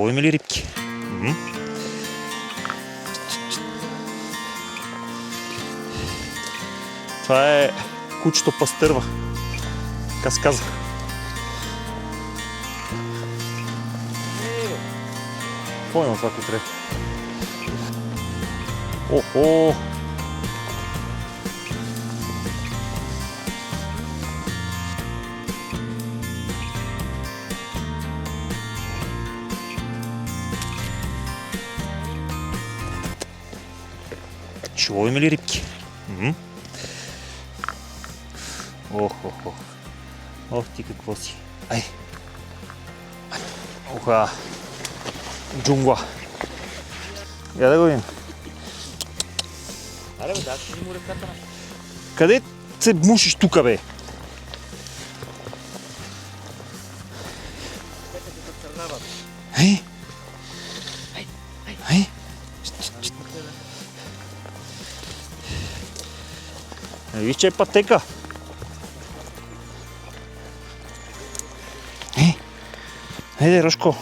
Ловим ли рибки? Това е кучето пастърва. Така се казах. Какво има това котре? Охо! Ще ловим ли рибки? Ох. Ох ти какво си. Ай. Оха. Джунгла. Я да го видим. Аре бе, да, ще му ръката на... Къде се мушиш тука, бе? Ей! Ей! Виж, че е пътека. Айде, Рашко.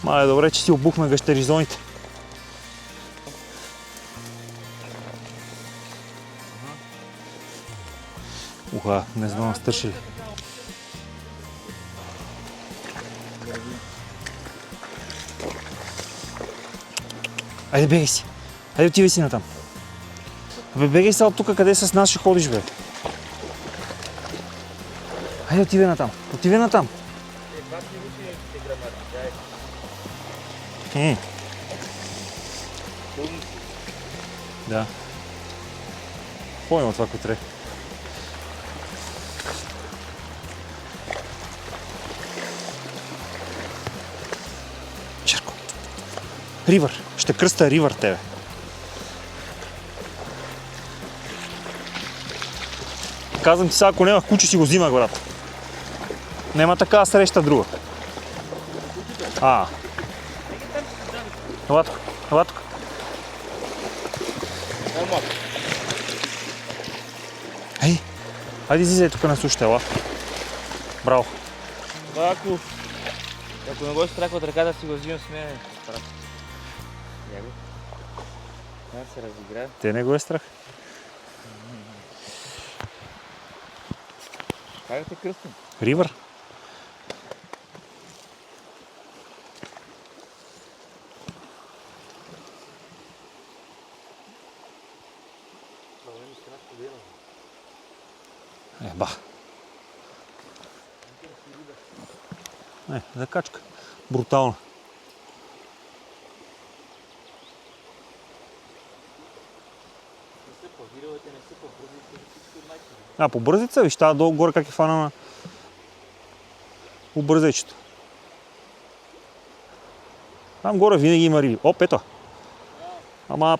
Мале, добре, че си обухме гъщеризоните. Уха, не знам, стърши ли. Айде, бегай си. Айде, отивай си натам. Абе, бегай са от тука, къде с нас ще ходиш, бе. Айде, отивай натам. Отивай натам. Да. Какво има това котре? Черко. Ривър. Ще кръста ривър тебе. Казвам ти сега, ако нямах куче, си го взимах, брат. Нема такава среща друга. Ела тук. Ела тук. Ей, хайде излизай тук на сушата, ела. Браво. Това ако не го е страх от ръката, си го взимам с мен. Я го. Да се разиграе. Те не го е страх. Как да те кръстим? Ривър. Ба. Закачка. Брутална. По бързица, виж тази долу горе как е фана на бързечето. Там горе винаги има риби. О, ето. Ама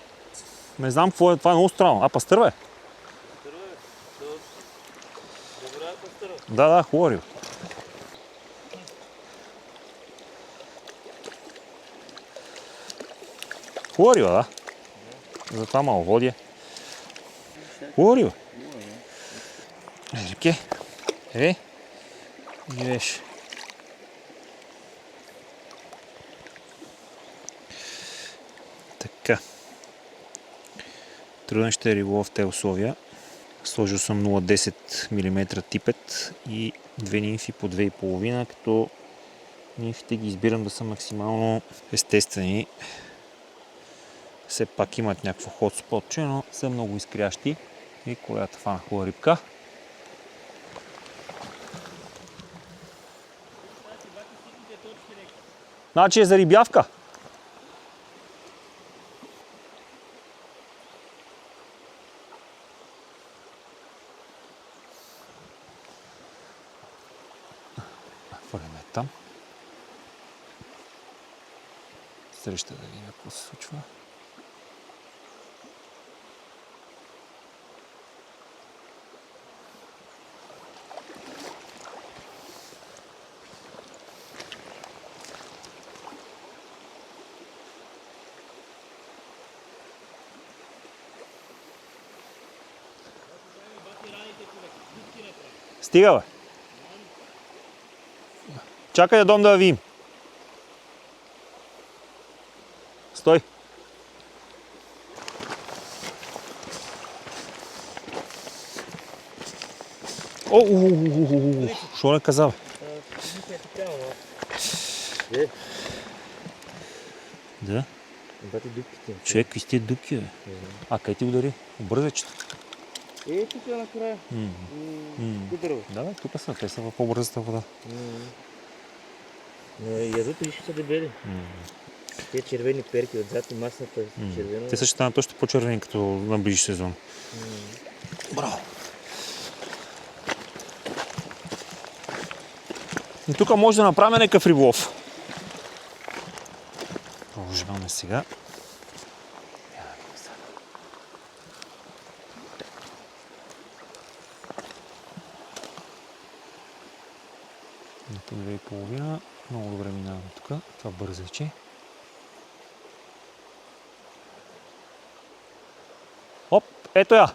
не знам какво е, това е много странно. Пастърва е? Да, хубава риба. Хубава риба, да. Затова маловодие. Хубава риба. Рибке. И виж. Така. Труден ще е риболов в тези условия. Сложил съм 0,10 мм типет и две нимфи по 2,5, като нимфите ги избирам да са максимално естествени. Все пак имат някакво хотспотче, но са много изкрящи. И колята фана хубава рибка. Значи е за рибявка. Хвърляме там. Среща да видим какво се случва. Стига, бе. Чакай да дом да я видим. Стой. Що не казав? Да? Бати дупките. Човек, какви сте дупки, бе? А, къде ти удари? Бързачето. Тук е накрая. Кудърво. Да, бе, тук са. Те са в по-бързата вода. Язото виж са дебели. Те червени перки отзад и масната червена. Те са ще станат още по-червени, като наближи сезон. Браво! И тук може да направим някакъв риболов. Продължаваме сега. На 2,5. Много добре минаваме тук. Това бързаче. Оп, ето я!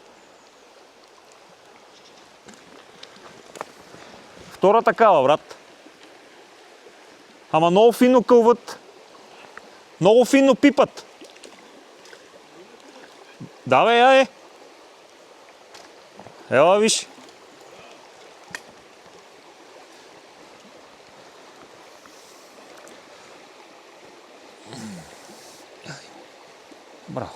Втора такава, брат. Ама много финно кълват. Много финно пипат. Да, бе, я е. Ела, виж. Браво.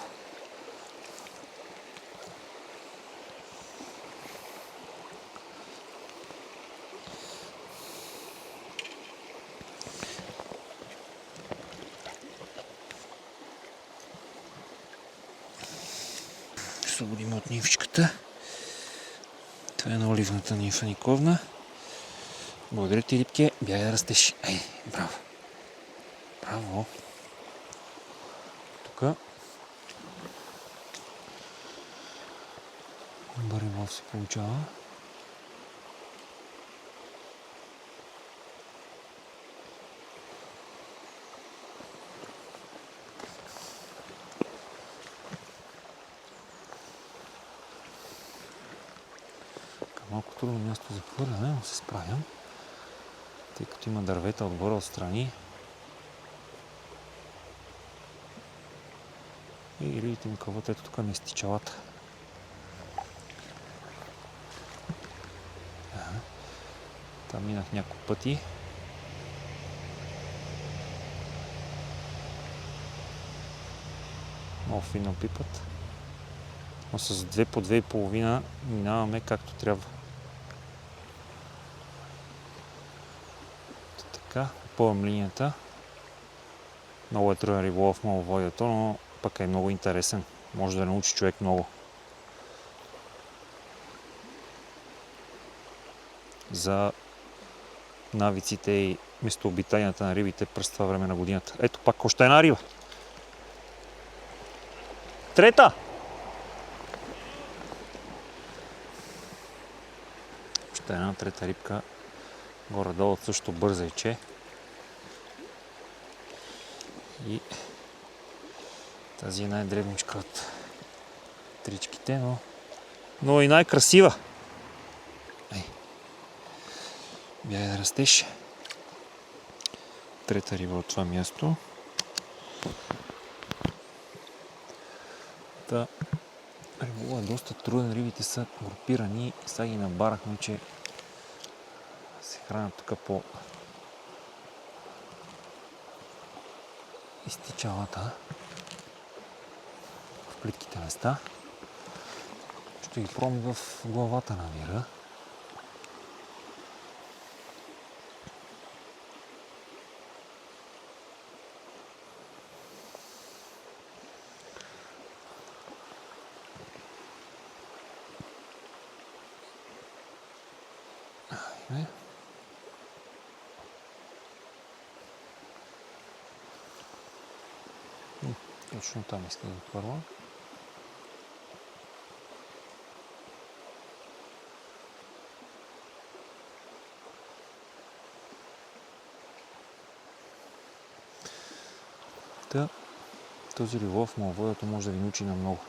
Освободим от нимфичката. Това е на оливната нимфа Никовна. Благодаря ти, рибке. Бягай да растеш. Ей, браво. Браво. Тук. Барилов се получава. Малко трудно място за хвърляне, но се справям, тъй като има дървета отгоре отстрани. И видите ми кълват, ето тук на изтичалата. Там минах няколко пъти. Много финно пипат. Но с 2 по 2,5 минаваме както трябва. Така, попълвам линията. Много е труден риболов, много водето, но пък е много интересен. Може да научи човек много. За навиците и местообитанията на рибите през това време на годината. Ето пак още една риба. Трета! Още една трета рибка. Горе-долу също бързайче. И тази е най-дребничка от тричките, но и най-красива. Бягай да растеш. Трета риба от това място. Риболов е доста труден, рибите са групирани. Сега ги набарахме, че се хранят тук по изтичалата в плитките места. Ще ги пробвам в главата на мира. Точно там иска да първа. Този риболов на водата може да ви научи на много.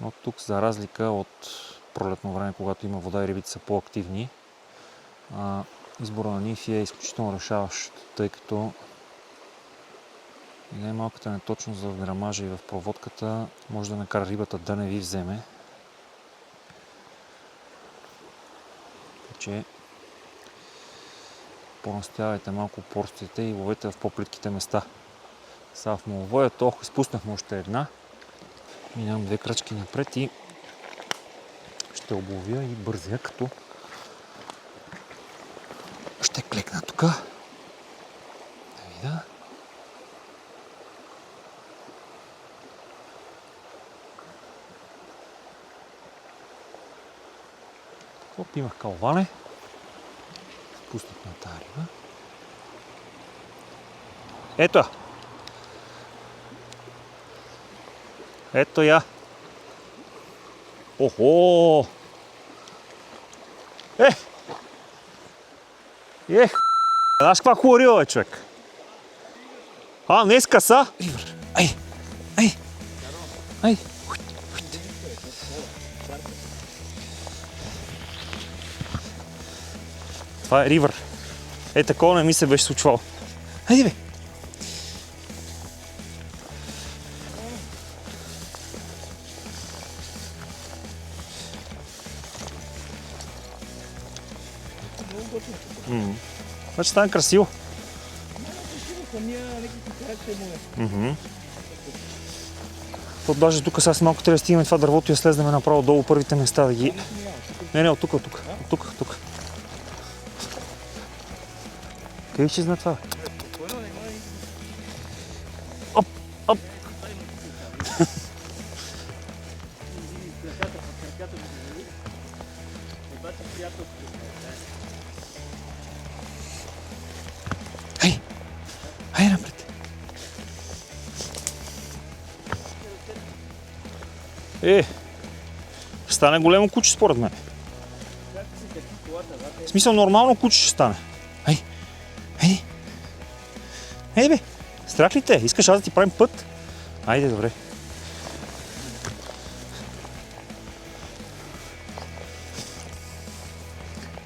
Но тук, за разлика от пролетно време, когато има вода и рибите са по-активни. Избора на нимфи е изключително решаващ, тъй като най-малката неточност в грамажа и в проводката може да накара рибата да не ви вземе. Така че понастоявайте малко порциите и ловете в по-плитките места. Сега в моловоето изпуснахме още една. Минавам 2 крачки напред и ще обловя и бързя, като ще клекна тук. Да видя. Оп, имах калване. Спуснах на тази риба. Ето я! Ето я! Охо! Знаеш каква хубава риба, човек? Днеска са? Ривър. Ай! Това е ривър. Такова не ми се беше случвало. Хайде бе! Значи стане красиво. Даже тук сега малко трябва да стигнем това дървото и да слезнем направо долу първите места да ги... Не, от тук. Къде изчезна това? Оп! Ай напред! Стане големо куче според мен. В смисъл, нормално куче ще стане. Айде бе! Страх ли те? Искаш аз да ти правим път? Айде, добре.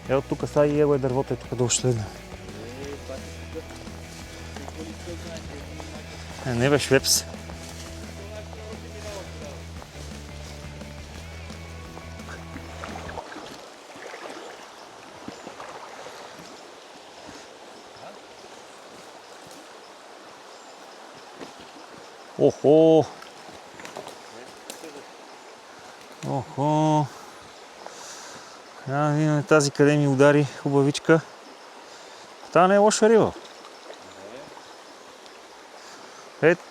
Ето тук сега и его е дървото, тук долу ще слезнем. Не бе, швепс. Охо! Видим тази къде ми удари хубавичка. Та не е лоша риба.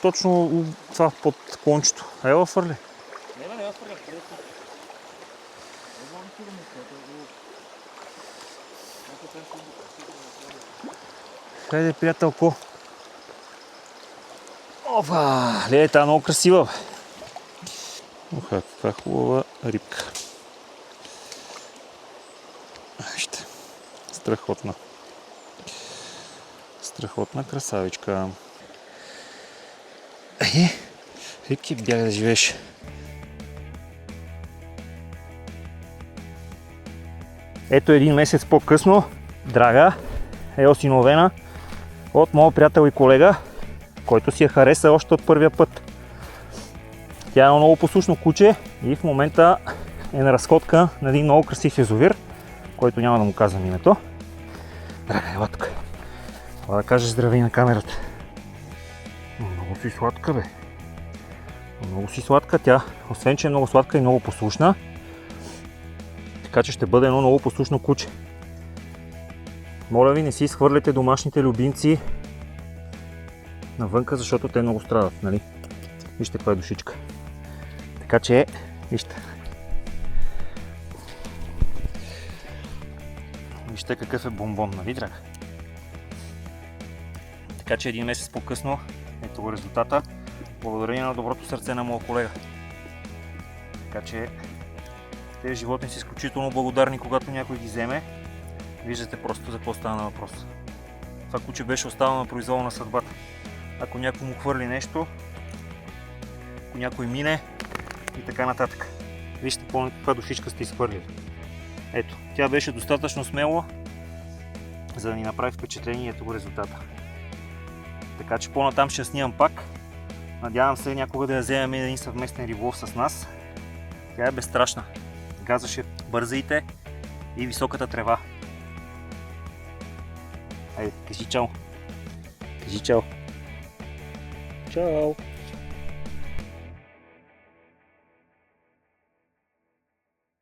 Точно това под клончето. Ела фърли. Не фърля. Хайде, приятелко. Опа! Леле, тя е много красива. Каква хубава рибка. Вижте. Страхотна красавичка. Вики, бяга да живееш. Ето един месец по-късно, Драга е осиновена от моят приятел и колега, който си я хареса още от първия път. Тя е едно много послушно куче и в момента е на разходка на един много красив язовир, който няма да му казвам името. Драга, ела тук. Това да кажеш здравей на камерата. Много си сладка, бе. Много си сладка. Тя, освен че е много сладка и много послушна, така че ще бъде едно много послушно куче. Моля ви, не си изхвърляте домашните любимци навънка, защото те много страдат, нали? Вижте каква е душичка. Така че, вижте. Вижте какъв е бомбон, нали, Драга? Така че един месец по-късно, ето го резултата, благодарение на доброто сърце на моя колега. Така че тези животни са изключително благодарни, когато някой ги вземе. Виждате просто за какво става на въпрос. Това куче беше оставено на произвола на съдбата. Ако някой му хвърли нещо, ако някой мине и така нататък. Вижте каква душичка сте изхвърлили. Ето, тя беше достатъчно смела, за да ни направи впечатление, ето го резултата. Така че по-натам ще я снимам пак. Надявам се някога да я вземем един съвместен риболов с нас. Тя е безстрашна. Газваше бързаите и високата трева. Айде, кажи чао. Кажи чао. Чао.